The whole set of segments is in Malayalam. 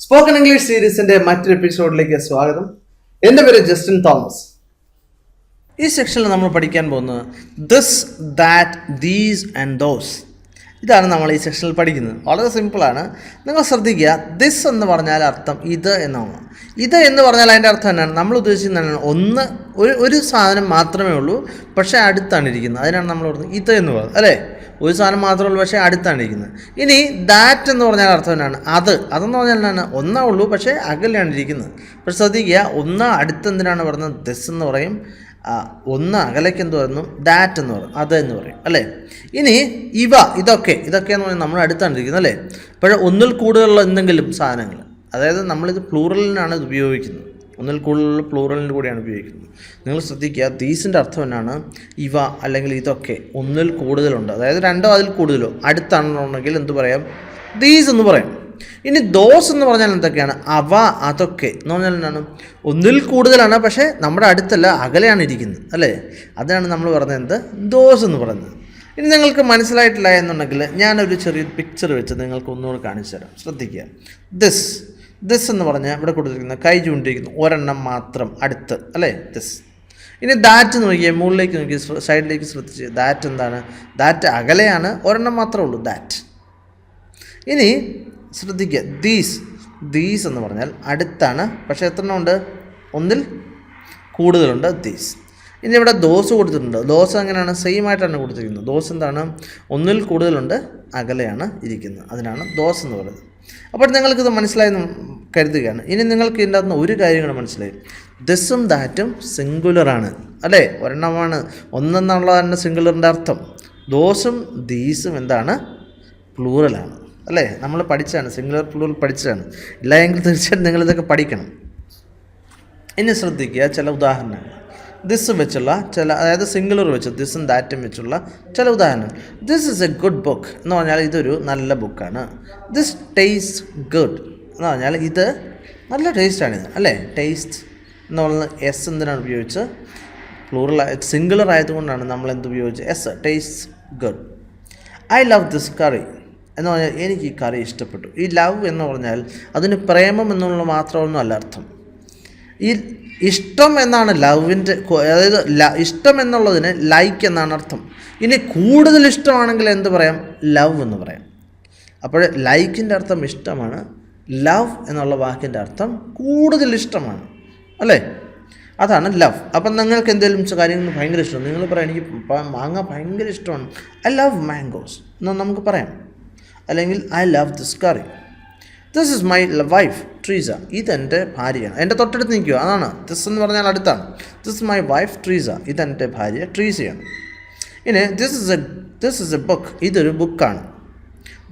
സ്പോക്കൺ ഇംഗ്ലീഷ് സീരീസിന്റെ മറ്റൊരു എപ്പിസോഡിലേക്ക് സ്വാഗതം. എൻ്റെ പേര് ജസ്റ്റിൻ തോമസ്. ഈ സെക്ഷനിൽ നമ്മൾ പഠിക്കാൻ പോകുന്നത് this, that, these and those. ഇതാണ് നമ്മൾ ഈ സെക്ഷനിൽ പഠിക്കുന്നത്. വളരെ സിമ്പിളാണ്. നിങ്ങൾ ശ്രദ്ധിക്കുക, ദിസ് എന്ന് പറഞ്ഞാൽ അർത്ഥം ഇത് എന്നാണ്. ഇത് എന്ന് പറഞ്ഞാൽ അതിൻ്റെ അർത്ഥം എന്നാണ്? നമ്മൾ ഉദ്ദേശിക്കുന്നത് ഒന്ന് ഒരു സാധനം മാത്രമേ ഉള്ളൂ, പക്ഷേ അടുത്താണ് ഇരിക്കുന്നത്. അതിനാണ് നമ്മൾ പറയുന്നത് ഇത് എന്ന് പറയുന്നത്, അല്ലേ? ഒരു സാധനം മാത്രമേ ഉള്ളൂ, പക്ഷേ അടുത്താണ് ഇരിക്കുന്നത്. ഇനി ദാറ്റ് എന്ന് പറഞ്ഞാൽ അർത്ഥം എന്നാണ്? അതെന്ന് പറഞ്ഞാൽ എന്നാണ്? ഒന്നേ ഉള്ളൂ, പക്ഷേ അകലെയാണ് ഇരിക്കുന്നത്. പക്ഷെ ശ്രദ്ധിക്കുക, ഒന്ന് അടുത്ത് എന്തിനാണ് പറയുന്നത്? ദിസ് എന്ന് പറയും. ഒന്ന് അകലേക്ക് എന്ത് പറയുന്നു? ദാറ്റ് എന്ന് പറയും, അത് എന്ന് പറയും, അല്ലേ? ഇനി ഇതൊക്കെ എന്ന് പറഞ്ഞാൽ നമ്മൾ അടുത്താണ് ഇരിക്കുന്നത്, അല്ലേ? അപ്പോൾ ഒന്നിൽ കൂടുതലുള്ള എന്തെങ്കിലും സാധനങ്ങൾ, അതായത് നമ്മളിത് പ്ലൂറലിനാണ് ഇത് ഉപയോഗിക്കുന്നത്. ഒന്നിൽ കൂടുതലുള്ള പ്ലൂറലിന് കൂടിയാണ് ഉപയോഗിക്കുന്നത്. നിങ്ങൾ ശ്രദ്ധിക്കുക, ദീസിൻ്റെ അർത്ഥം എന്നാണ്? ഇവ അല്ലെങ്കിൽ ഇതൊക്കെ ഒന്നിൽ കൂടുതലുണ്ട്, അതായത് രണ്ടോ അതിൽ കൂടുതലോ അടുത്താണെന്നുണ്ടെങ്കിൽ എന്ത് പറയാം? ദീസ് എന്ന് പറയും. ഇനി ദോസ് എന്ന് പറഞ്ഞാൽ എന്തൊക്കെയാണ്? അതൊക്കെ എന്ന് പറഞ്ഞാൽ എന്താണ്? ഒന്നിൽ കൂടുതലാണ്, പക്ഷേ നമ്മുടെ അടുത്തല്ല, അകലെയാണ് ഇരിക്കുന്നത്, അല്ലേ? അതാണ് നമ്മൾ പറഞ്ഞത് എന്ത്? ദോസ് എന്ന് പറയുന്നത്. ഇനി നിങ്ങൾക്ക് മനസ്സിലായിട്ടില്ല എന്നുണ്ടെങ്കിൽ ഞാനൊരു ചെറിയൊരു പിക്ചർ വെച്ച് നിങ്ങൾക്ക് ഒന്നുകൂടെ കാണിച്ചു തരാം. ശ്രദ്ധിക്കുക. ദിസ് എന്ന് പറഞ്ഞാൽ ഇവിടെ കൊടുത്തിരിക്കുന്നത് കൈ ചൂണ്ടിരിക്കുന്നു, ഒരെണ്ണം മാത്രം അടുത്ത്, അല്ലേ? ദിസ്. ഇനി ദാറ്റ് നോക്കിയാൽ മുകളിലേക്ക് നോക്കി, സൈഡിലേക്ക് ശ്രദ്ധിച്ച്, ദാറ്റ് എന്താണ്? ദാറ്റ് അകലെയാണ്, ഒരെണ്ണം മാത്രമേ ഉള്ളൂ, ദാറ്റ്. ഇനി ശ്രദ്ധിക്കുക, ദീസ് എന്ന് പറഞ്ഞാൽ അടുത്താണ്, പക്ഷേ എത്ര ഉണ്ട്? ഒന്നിൽ കൂടുതലുണ്ട്, ദീസ്. ഇനി ഇവിടെ ദോസ് കൊടുത്തിട്ടുണ്ട്. ദോസ് എങ്ങനെയാണ്? സെയിം ആയിട്ടാണ് കൊടുത്തിരിക്കുന്നത്. ദോസ് എന്താണ്? ഒന്നിൽ കൂടുതലുണ്ട്, അകലെയാണ് ഇരിക്കുന്നത്, അതിനാണ് ദോസ് എന്ന് പറയുന്നത്. അപ്പോൾ നിങ്ങൾക്കിത് മനസ്സിലായെന്ന് കരുതുകയാണ്. ഇനി നിങ്ങൾക്ക് ഇതിൻ്റെ അകത്ത് ഒരു കാര്യം കൂടെ മനസ്സിലായി. ദിസും ദാറ്റും സിംഗുലറാണ്, അല്ലേ? ഒരെണ്ണമാണ്, ഒന്നെന്നുള്ളതാണ് സിംഗുലറിൻ്റെ അർത്ഥം. ദോസും ദീസും എന്താണ്? പ്ലൂറലാണ്, അല്ലേ? നമ്മൾ പഠിച്ചതാണ്, സിംഗുലർ പ്ലൂറൽ പഠിച്ചതാണ്. ഇല്ല എങ്കിൽ തീർച്ചയായിട്ടും നിങ്ങളിതൊക്കെ പഠിക്കണം. ഇനി ശ്രദ്ധിക്കുക ചില ഉദാഹരണങ്ങൾ. ദിസ് വെച്ചുള്ള ചില, അതായത് സിംഗുലർ വെച്ച് ദിസും ദാറ്റും വെച്ചുള്ള ചില ഉദാഹരണങ്ങൾ. This is a good book എന്ന് പറഞ്ഞാൽ ഇതൊരു നല്ല ബുക്കാണ്. ദിസ് ടേസ്റ്റ് ഗുഡ് എന്ന് പറഞ്ഞാൽ ഇത് നല്ല ടേസ്റ്റാണിത്, അല്ലേ? ടേസ്റ്റ് എന്നുള്ളത് എസ് എന്തിനാണ് ഉപയോഗിച്ച്? പ്ലൂറൽ സിംഗുലർ ആയതുകൊണ്ടാണ് നമ്മൾ എന്ത് ഉപയോഗിച്ച്? Yes. Taste good. I love this curry എന്ന് പറഞ്ഞാൽ എനിക്ക് ഈ കറി ഇഷ്ടപ്പെട്ടു. ഈ ലവ് എന്ന് പറഞ്ഞാൽ അതിന് പ്രേമം എന്നുള്ള മാത്രമൊന്നും അല്ല അർത്ഥം. ഈ ഇഷ്ടം എന്നാണ് ലവിൻ്റെ, അതായത് ഇഷ്ടം എന്നുള്ളതിന് ലൈക്ക് എന്നാണ് അർത്ഥം. ഇനി കൂടുതൽ ഇഷ്ടമാണെങ്കിൽ എന്ത് പറയാം? ലവ് എന്ന് പറയാം. അപ്പോൾ ലൈക്കിൻ്റെ അർത്ഥം ഇഷ്ടമാണ്, ലവ് എന്നുള്ള വാക്കിൻ്റെ അർത്ഥം കൂടുതൽ ഇഷ്ടമാണ്, അല്ലേ? അതാണ് ലവ്. അപ്പം നിങ്ങൾക്ക് എന്തെങ്കിലും കാര്യങ്ങൾ ഭയങ്കര ഇഷ്ടമാണ്, നിങ്ങൾ പറയാം എനിക്ക് മാങ്ങ ഭയങ്കര ഇഷ്ടമാണ്, ഐ ലവ് മാംഗോസ് എന്ന് നമുക്ക് പറയാം. അല്ലെങ്കിൽ I love this curry. This is my wife Treesa. ഇതെൻ്റെ ഭാര്യയാണ്, എൻ്റെ തൊട്ടടുത്ത് നിൽക്കുക, അതാണ് ദിസ് എന്ന് പറഞ്ഞാൽ അടുത്താണ്. This is my wife Treesa. ഇതെൻ്റെ ഭാര്യ ട്രീസയാണ്. ഇനി ദിസ് ഇസ് എ ബുക്ക്. ഇതൊരു ബുക്കാണ്.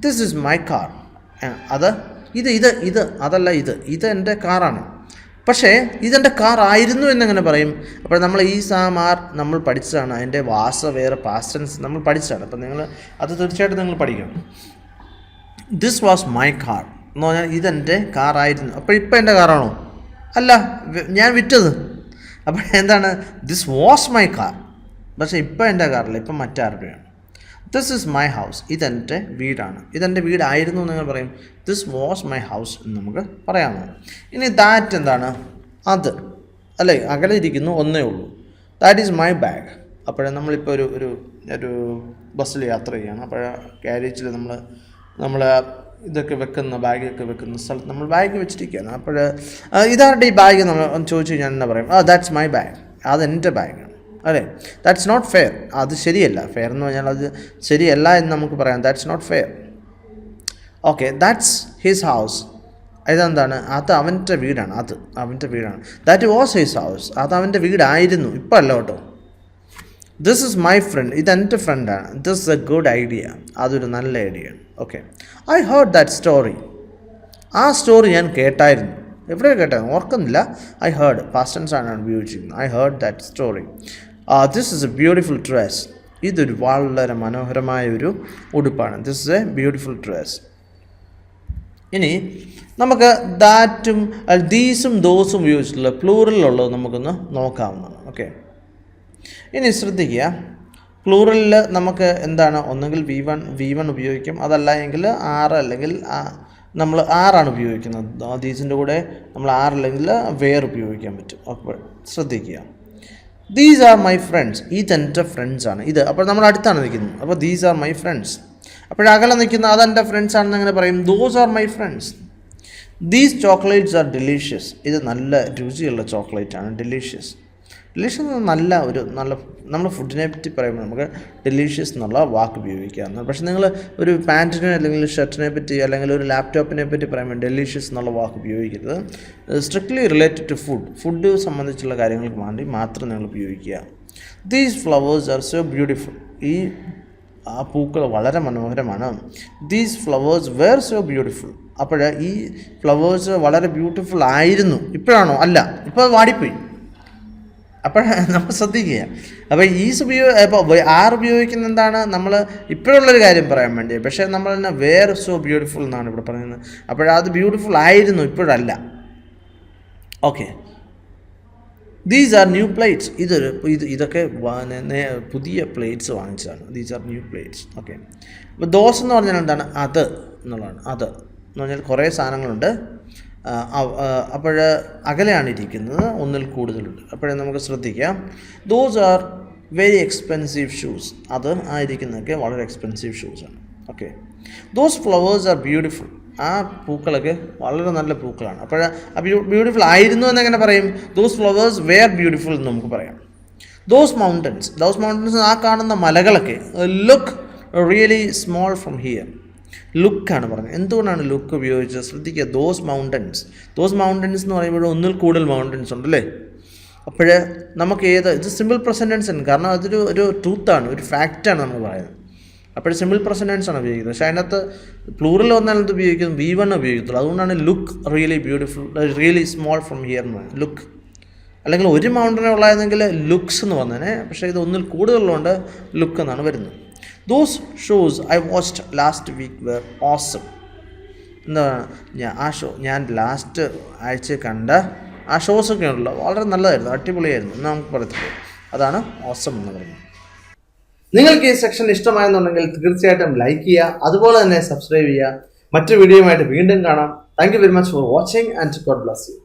This is my car. അതല്ല, ഇത് എൻ്റെ കാറാണ്. പക്ഷേ ഇതെൻ്റെ കാർ ആയിരുന്നു എന്നെങ്ങനെ പറയും? അപ്പോൾ നമ്മൾ ഈ സാമാർ നമ്മൾ പഠിച്ചതാണ്, അതിൻ്റെ വാസ വേറെ പാസ്റ്റ് ടെൻസ് നമ്മൾ പഠിച്ചതാണ്. അപ്പം നിങ്ങൾ അത് തീർച്ചയായിട്ടും നിങ്ങൾ പഠിക്കണം. ദിസ് വാസ് മൈ കാർ എന്ന് പറഞ്ഞാൽ ഇതെൻ്റെ കാറായിരുന്നു. അപ്പോൾ ഇപ്പം എൻ്റെ കാറാണോ? അല്ല, ഞാൻ വിറ്റത്. അപ്പോൾ എന്താണ്? ദിസ് വാസ് മൈ കാർ, പക്ഷേ ഇപ്പം എൻ്റെ കാറില്ല, ഇപ്പം മറ്റാരുടെയാണ്. This is my house. ഇതെൻ്റെ വീടാണ്. ഇതെൻ്റെ വീടായിരുന്നു എന്ന് നിങ്ങൾ പറയും. ദിസ് വാസ് മൈ ഹൗസ് എന്ന് നമുക്ക് പറയാമോ? ഇനി ദാറ്റ് എന്താണ്? അത്, അല്ലേ? അകലെ ഇരിക്കുന്നു, ഒന്നേ ഉള്ളൂ. That is my bag. അപ്പോഴേ നമ്മളിപ്പോൾ ഒരു ബസ്സിൽ യാത്ര ചെയ്യുകയാണ്. അപ്പോൾ ക്യാരേജിൽ നമ്മൾ ഇതൊക്കെ വെക്കുന്ന, ബാഗൊക്കെ വെക്കുന്ന സ്ഥലത്ത് നമ്മൾ ബാഗ് വെച്ചിരിക്കുകയാണ്. അപ്പോൾ ഇതാരുടെ ഈ ബാഗ് നമ്മൾ ചോദിച്ചു കഴിഞ്ഞാൽ എന്നാ പറയും? That's my bag. അതെൻ്റെ ബാഗാണ്, അല്ലേ? That's not fair. അത് ശരിയല്ല. ഫെയർ എന്ന് പറഞ്ഞാൽ അത് ശരിയല്ല എന്ന് നമുക്ക് പറയാം. That's not fair. Okay, that's his house. ഇതെന്താണ്? അത് അവൻ്റെ വീടാണ്. അവൻ്റെ വീടാണ്. That was his house. അത് അവൻ്റെ വീടായിരുന്നു, ഇപ്പം അല്ല കേട്ടോ. This is my friend. ഇതെൻ്റെ ഫ്രണ്ടാണ്. This is a good idea. അതൊരു നല്ല ഐഡിയയാണ്. Okay, I heard that story. ആ സ്റ്റോറി ഞാൻ കേട്ടായിരുന്നു. എവിടെ കേട്ടായിരുന്നു ഓർക്കുന്നില്ല. ഐ ഹേർഡ് പാസ്റ്റ് ടെൻസ് ആണ് ഉപയോഗിച്ചിരിക്കുന്നത്. I heard that story. This is a beautiful dress. ഇതൊരു വളരെ മനോഹരമായ ഒരു ഉടുപ്പാണ്. This is a beautiful dress. ഇനി നമുക്ക് ദാറ്റും ദീസും ദോസും ഉപയോഗിച്ചിട്ടുള്ള പ്ലൂറലിലുള്ളത് നമുക്കൊന്ന് നോക്കാവുന്നതാണ്. ഓക്കെ, ഇനി ശ്രദ്ധിക്കുക, പ്ലൂറലിൽ നമുക്ക് എന്താണ്? ഒന്നുകിൽ വി വൺ ഉപയോഗിക്കും, അതല്ല എങ്കിൽ ആറ് അല്ലെങ്കിൽ നമ്മൾ ആറാണ് ഉപയോഗിക്കുന്നത്. ദീസിൻ്റെ കൂടെ നമ്മൾ ആറല്ലെങ്കിൽ വേർ ഉപയോഗിക്കാൻ പറ്റും. അപ്പോൾ ശ്രദ്ധിക്കുക. ദീസ് ആർ മൈ ഫ്രണ്ട്സ്, ഇതെൻ്റെ ഫ്രണ്ട്സാണ്. ഇത് അപ്പോൾ നമ്മൾ അടുത്താണ് നിൽക്കുന്നത്. അപ്പോൾ ദീസ് ആർ മൈ ഫ്രണ്ട്സ്. അപ്പോഴകലെ നിൽക്കുന്ന അതെൻ്റെ ഫ്രണ്ട്സ് ആണെന്ന് എങ്ങനെ പറയും? Those are my friends. These chocolates are delicious, ഇത് നല്ല രുചിയുള്ള ചോക്ലേറ്റാണ്. ഡെലീഷ്യസ് നല്ല നമ്മൾ ഫുഡിനെ പറ്റി പറയുമ്പോൾ നമുക്ക് ഡെലീഷ്യസ് എന്നുള്ള വാക്ക് ഉപയോഗിക്കാവുന്നത്. പക്ഷേ നിങ്ങൾ ഒരു പാൻറ്റിനെ അല്ലെങ്കിൽ ഷർട്ടിനെ പറ്റി അല്ലെങ്കിൽ ഒരു ലാപ്ടോപ്പിനെ പറ്റി പറയുമ്പോൾ ഡെലീഷ്യസ് എന്നുള്ള വാക്ക് ഉപയോഗിക്കരുത്. സ്ട്രിക്ട്ലി റിലേറ്റഡ് ടു ഫുഡ് സംബന്ധിച്ചുള്ള കാര്യങ്ങൾക്ക് വേണ്ടി മാത്രം നിങ്ങൾ ഉപയോഗിക്കുക. These flowers are so beautiful, ആ പൂക്കൾ വളരെ മനോഹരമാണ്. These flowers were so beautiful, അപ്പോൾ ഈ ഫ്ലവേഴ്സ് വളരെ ബ്യൂട്ടിഫുൾ ആയിരുന്നു. ഇപ്പോഴാണോ? അല്ല, ഇപ്പോൾ വാടിപ്പോയി. അപ്പോൾ നമ്മൾ ശ്രദ്ധിക്കുക. അപ്പോൾ ഇപ്പോൾ ആർ ഉപയോഗിക്കുന്ന എന്താണ്? നമ്മൾ ഇപ്പോഴുള്ളൊരു കാര്യം പറയാൻ വേണ്ടി. പക്ഷേ നമ്മൾ തന്നെ വേർ സോ ബ്യൂട്ടിഫുൾ എന്നാണ് ഇവിടെ പറയുന്നത്. അപ്പോഴത് ബ്യൂട്ടിഫുൾ ആയിരുന്നു, ഇപ്പോഴല്ല. Okay. These are new plates, ഇതൊക്കെ പുതിയ പ്ലേറ്റ്സ് വാങ്ങിച്ചതാണ്. These are new plates. Okay. അപ്പോൾ ദോസ് എന്ന് പറഞ്ഞാൽ എന്താണ്? അത് എന്നുള്ളതാണ്. അത് എന്ന് പറഞ്ഞാൽ കുറേ സാധനങ്ങളുണ്ട്. അപ്പോൾ അകലെയാണ് ഇരിക്കുന്നത്, ഒന്നിൽ കൂടുതലുണ്ട്. അപ്പോഴേ നമുക്ക് ശ്രദ്ധിക്കാം. Those are very expensive shoes, അത് ആയിരിക്കുന്നതൊക്കെ വളരെ എക്സ്പെൻസീവ് ഷൂസാണ്. Okay. Those flowers are beautiful, ആ പൂക്കളൊക്കെ വളരെ നല്ല പൂക്കളാണ്. അപ്പോൾ ബ്യൂട്ടിഫുൾ ആയിരുന്നു എന്നെങ്ങനെ പറയും? ദോസ് ഫ്ലവേഴ്സ് വെയർ ബ്യൂട്ടിഫുൾ എന്ന് നമുക്ക് പറയാം. ദോസ് മൗണ്ടൻസ് ആ കാണുന്ന മലകളൊക്കെ look really small from here. ലുക്കാണ് പറഞ്ഞത്. എന്തുകൊണ്ടാണ് ലുക്ക് ഉപയോഗിച്ചത്? ശ്രദ്ധിക്കുക. ദോസ് മൗണ്ടൻസ് എന്ന് പറയുമ്പോൾ ഒന്നിൽ കൂടുതൽ മൗണ്ടൻസ് ഉണ്ടല്ലേ. അപ്പോൾ നമുക്ക് ഇത് സിമ്പിൾ പ്രസൻറ്റൻസ് ആണ്, കാരണം അതൊരു ട്രൂത്താണ്, ഒരു ഫാക്റ്റാണ് നമ്മൾ പറയുന്നത്. അപ്പോൾ സിമ്പിൾ പ്രസൻറ്റൻസ് ആണ് ഉപയോഗിക്കുന്നത്. പക്ഷേ അതിനകത്ത് പ്ലൂറൽ വന്നാൽ ഇത് ഉപയോഗിക്കുന്നത് V1 ഉപയോഗിക്കത്തുള്ളൂ. അതുകൊണ്ടാണ് look really beautiful, really small from here എന്ന് പറയുന്നത്. ലുക്ക് അല്ലെങ്കിൽ ഒരു മൗണ്ടനെ ഉള്ളതെങ്കിൽ ലുക്സ് എന്ന് വന്നേനെ. പക്ഷേ ഇത് ഒന്നിൽ കൂടുതലുള്ളതുകൊണ്ട് ലുക്ക് എന്നാണ് വരുന്നത്. Those shows I watched last week were awesome. എന്താണ് ഞാൻ ലാസ്റ്റ് ആഴ്ച കണ്ട ആ ഷോസൊക്കെ ഉണ്ടല്ലോ, വളരെ നല്ലതായിരുന്നു, അടിപൊളിയായിരുന്നു എന്ന് നമുക്ക് പറയത്തില്ല. അതാണ് ഓസം എന്ന് പറയുന്നത്. നിങ്ങൾക്ക് ഈ സെക്ഷൻ ഇഷ്ടമായെന്നുണ്ടെങ്കിൽ തീർച്ചയായിട്ടും ലൈക്ക് ചെയ്യുക, അതുപോലെ തന്നെ സബ്സ്ക്രൈബ് ചെയ്യുക. മറ്റു വീഡിയോയുമായിട്ട് വീണ്ടും കാണാം. Thank you very much for watching and God bless you.